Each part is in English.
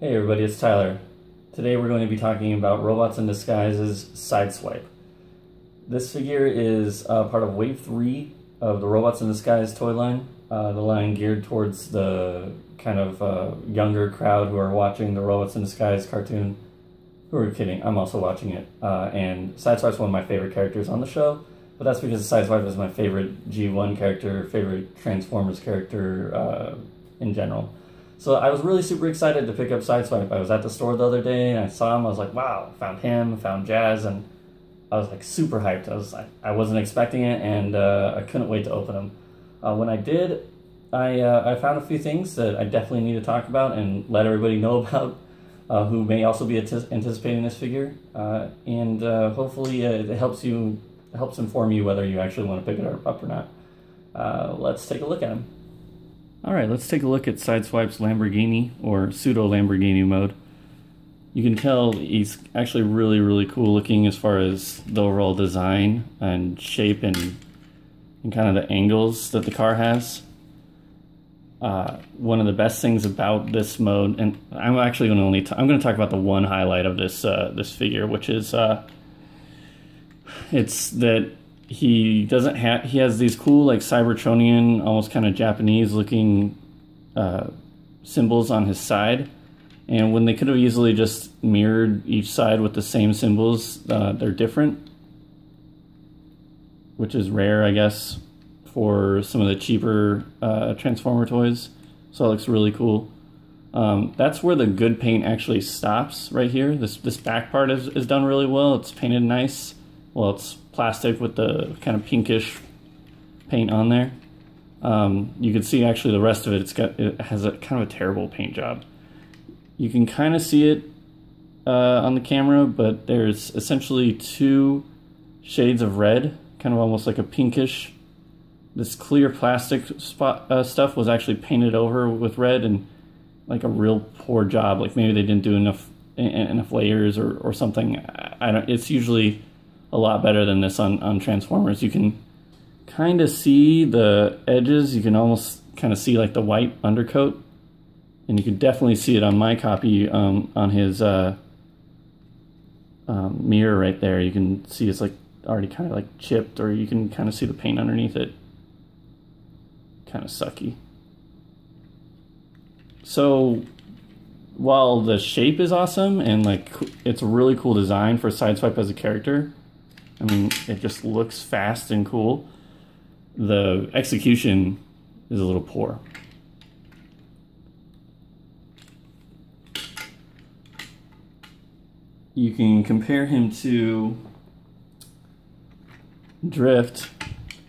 Hey everybody, it's Tyler. Today we're going to be talking about Robots in Disguise's Sideswipe. This figure is part of Wave 3 of the Robots in Disguise toy line, the line geared towards the kind of younger crowd who are watching the Robots in Disguise cartoon. Who are kidding, I'm also watching it. And Sideswipe's one of my favorite characters on the show, but that's because Sideswipe is my favorite G1 character, favorite Transformers character in general. So I was really super excited to pick up Sideswipe. I was at the store the other day and I saw him. I was like, wow, found him, found Jazz, and I was like super hyped. I wasn't expecting it, and I couldn't wait to open them. When I did, I found a few things that I definitely need to talk about and let everybody know about who may also be anticipating this figure. And hopefully it helps inform you whether you actually want to pick it up or not. Let's take a look at him. Alright, let's take a look at Sideswipe's Lamborghini, or pseudo-Lamborghini mode. You can tell he's actually really cool looking as far as the overall design and shape and kind of the angles that the car has. One of the best things about this mode, and I'm actually going to I'm going to talk about the one highlight of this this figure, which is it's that he has these cool, like, Cybertronian, almost kind of Japanese looking symbols on his side, and when they could have easily just mirrored each side with the same symbols, they're different, which is rare, I guess, for some of the cheaper Transformer toys. So it looks really cool. That's where the good paint actually stops, right here. This back part is done really well. It's painted nice. Well, it's plastic with the kind of pinkish paint on there. You can see actually the rest of it, it has a kind of a terrible paint job. You can kind of see it on the camera, but there's essentially two shades of red, kind of almost like a pinkish. This clear plastic stuff was actually painted over with red, and like a real poor job. Like maybe they didn't do enough layers or something. It's usually a lot better than this on Transformers. You can kind of see the edges. You can almost kind of see like the white undercoat, and you can definitely see it on my copy on his mirror right there. You can see it's like already kind of like chipped, or you can kind of see the paint underneath it. Kind of sucky. So while the shape is awesome and like it's a really cool design for Sideswipe as a character, I mean, it just looks fast and cool, the execution is a little poor. You can compare him to Drift,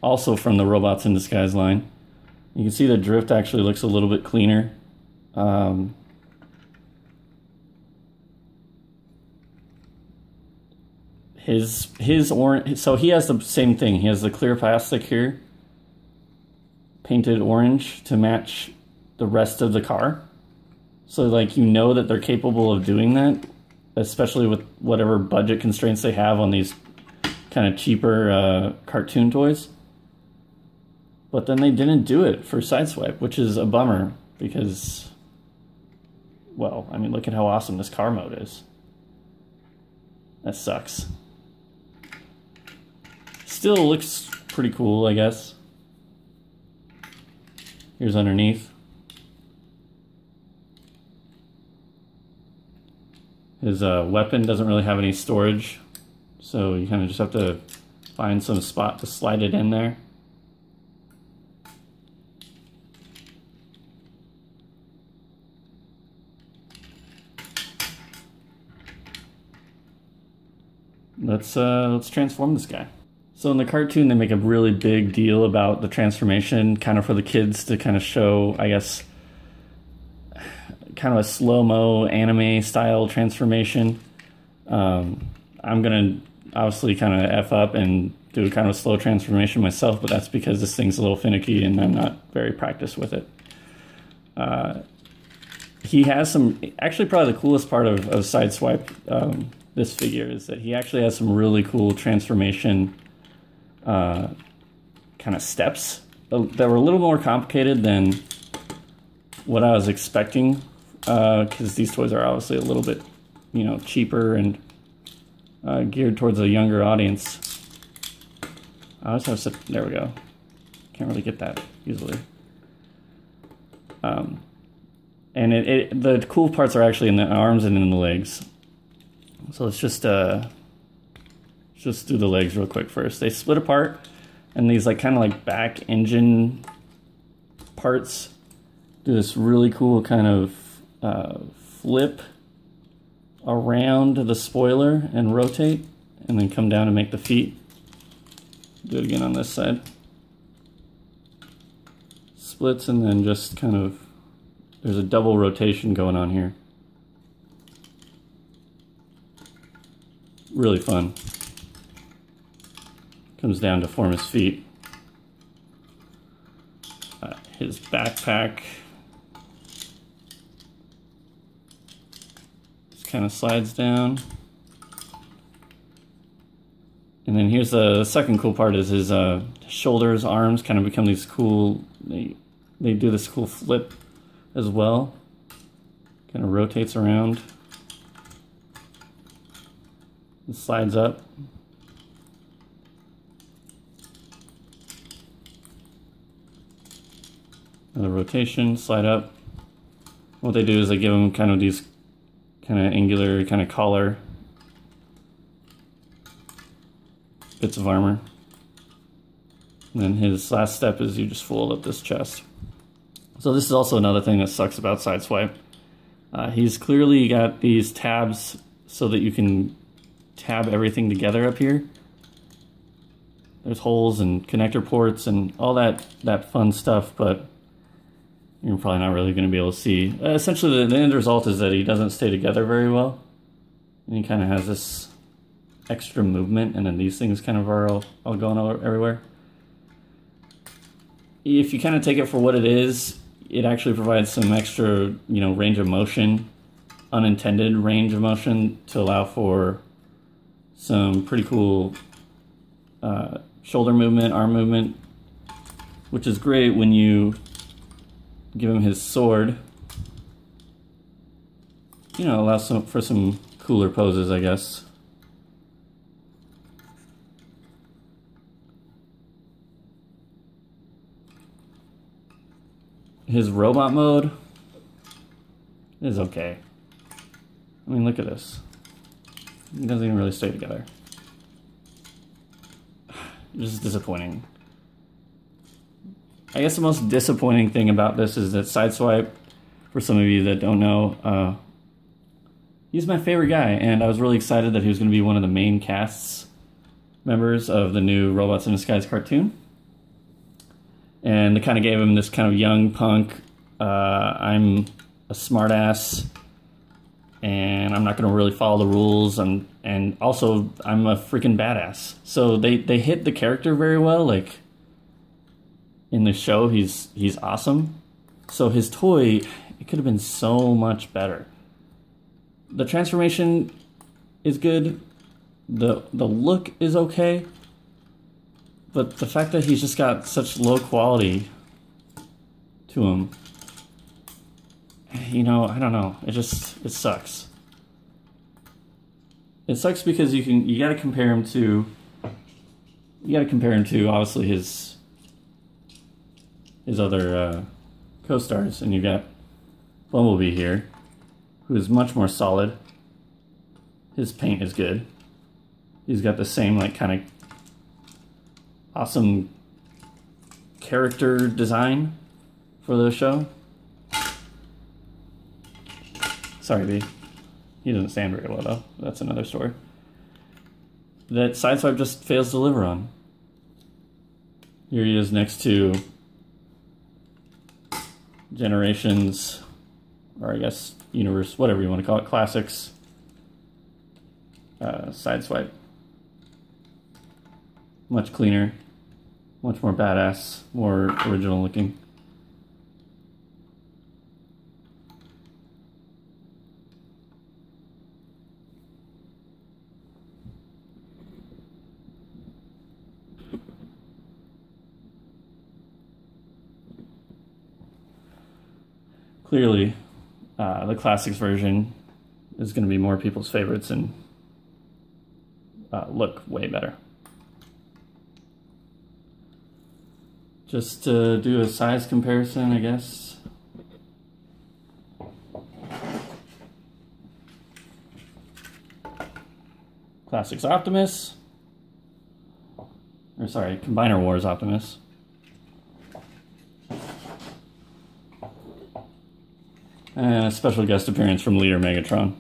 also from the Robots in Disguise line. You can see the Drift actually looks a little bit cleaner. His orange, so he has the same thing. He has the clear plastic here, painted orange to match the rest of the car. So like, you know that they're capable of doing that, especially with whatever budget constraints they have on these kind of cheaper cartoon toys. But then they didn't do it for Sideswipe, which is a bummer because, well, I mean, look at how awesome this car mode is. That sucks. Still looks pretty cool, I guess. Here's underneath. His weapon doesn't really have any storage, so you kind of just have to find some spot to slide it in there. Let's transform this guy. So in the cartoon, they make a really big deal about the transformation, kind of for the kids to kind of show, I guess, kind of a slow-mo anime style transformation. I'm gonna obviously kind of F up and do a kind of slow transformation myself, but that's because this thing's a little finicky and I'm not very practiced with it. He has some, actually probably the coolest part of Sideswipe, this figure, is that he actually has some really cool transformation kind of steps that were a little more complicated than what I was expecting because these toys are obviously a little bit, you know, cheaper and geared towards a younger audience. I always have such, there we go. Can't really get that easily. And the cool parts are actually in the arms and in the legs. So let's just do the legs real quick first. They split apart, and these like kind of like back engine parts do this really cool kind of flip around the spoiler and rotate, and then come down and make the feet. Do it again on this side. Splits, and then just kind of, there's a double rotation going on here. Really fun. Comes down to form his feet. His backpack just kind of slides down. And then here's the second cool part is his shoulders, arms kind of become these cool, they do this cool flip as well. Kind of rotates around. It slides up. Another rotation, slide up. What they do is they give him kind of these kind of angular kind of collar bits of armor. And then his last step is you just fold up this chest. So this is also another thing that sucks about Sideswipe. He's clearly got these tabs so that you can tab everything together up here. There's holes and connector ports and all that fun stuff, but you're probably not really going to be able to see. Essentially, the end result is that he doesn't stay together very well. And he kind of has this extra movement, and then these things kind of are all going everywhere. If you kind of take it for what it is, it actually provides some extra, you know, range of motion, unintended range of motion to allow for some pretty cool shoulder movement, arm movement, which is great when you give him his sword. You know, allows for some cooler poses, I guess. His robot mode is okay. I mean, look at this. It doesn't even really stay together. This is disappointing. I guess the most disappointing thing about this is that Sideswipe, for some of you that don't know, he's my favorite guy, and I was really excited that he was going to be one of the main cast members of the new Robots in Disguise cartoon. And they kind of gave him this kind of young punk, I'm a smartass, and I'm not going to really follow the rules, and also I'm a freaking badass. So they hit the character very well. Like in the show, he's awesome. So his toy, it could have been so much better. The transformation is good. The look is okay. But the fact that he's just got such low quality to him, you know, I don't know. It sucks. It sucks because you gotta compare him to obviously his other co-stars, and you got Bumblebee here, who is much more solid. His paint is good. He's got the same like kind of awesome character design for the show. Sorry, B. He doesn't stand very well, though. That's another story. That Sideswipe just fails to deliver on. Here he is next to Generations, or I guess Universe, whatever you want to call it, Classics, Sideswipe. Much cleaner, much more badass, more original looking. Clearly, the classics version is going to be more people's favorites and look way better. Just to do a size comparison, I guess. Classics Optimus. Or sorry, Combiner Wars Optimus. And a special guest appearance from Leader Megatron.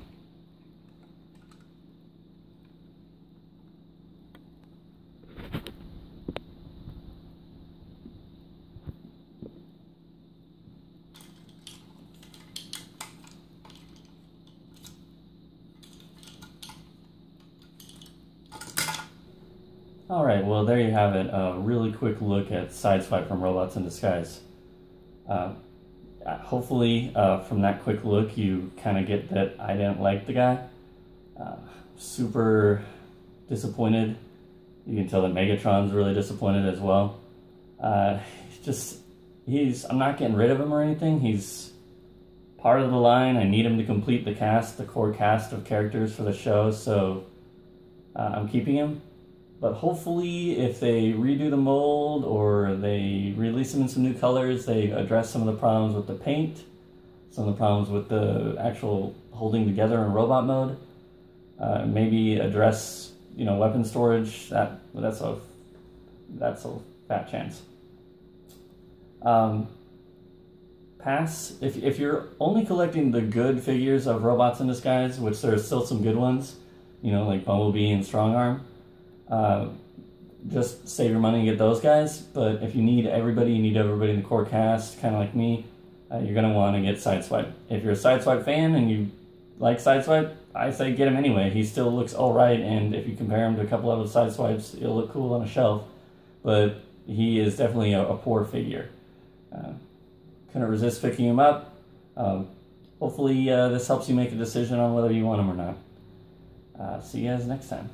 Alright, well there you have it, a really quick look at Sideswipe from Robots in Disguise. Hopefully from that quick look you kind of get that I didn't like the guy. Super disappointed. You can tell that Megatron's really disappointed as well. I'm not getting rid of him or anything. He's part of the line. I need him to complete the cast, the core cast of characters for the show, so I'm keeping him. But hopefully if they redo the mold or they release them in some new colors, they address some of the problems with the paint, some of the problems with the actual holding together in robot mode. Maybe address, weapon storage. That's a fat chance. Pass if you're only collecting the good figures of Robots in Disguise, which there's still some good ones, like Bumblebee and Strongarm. Just save your money and get those guys, but if you need everybody in the core cast, kind of like me, you're going to want to get Sideswipe. If you're a Sideswipe fan and you like Sideswipe, I say get him anyway. He still looks alright, and if you compare him to a couple other Sideswipes, he'll look cool on a shelf, but he is definitely a poor figure. Couldn't resist picking him up. Hopefully this helps you make a decision on whether you want him or not. See you guys next time.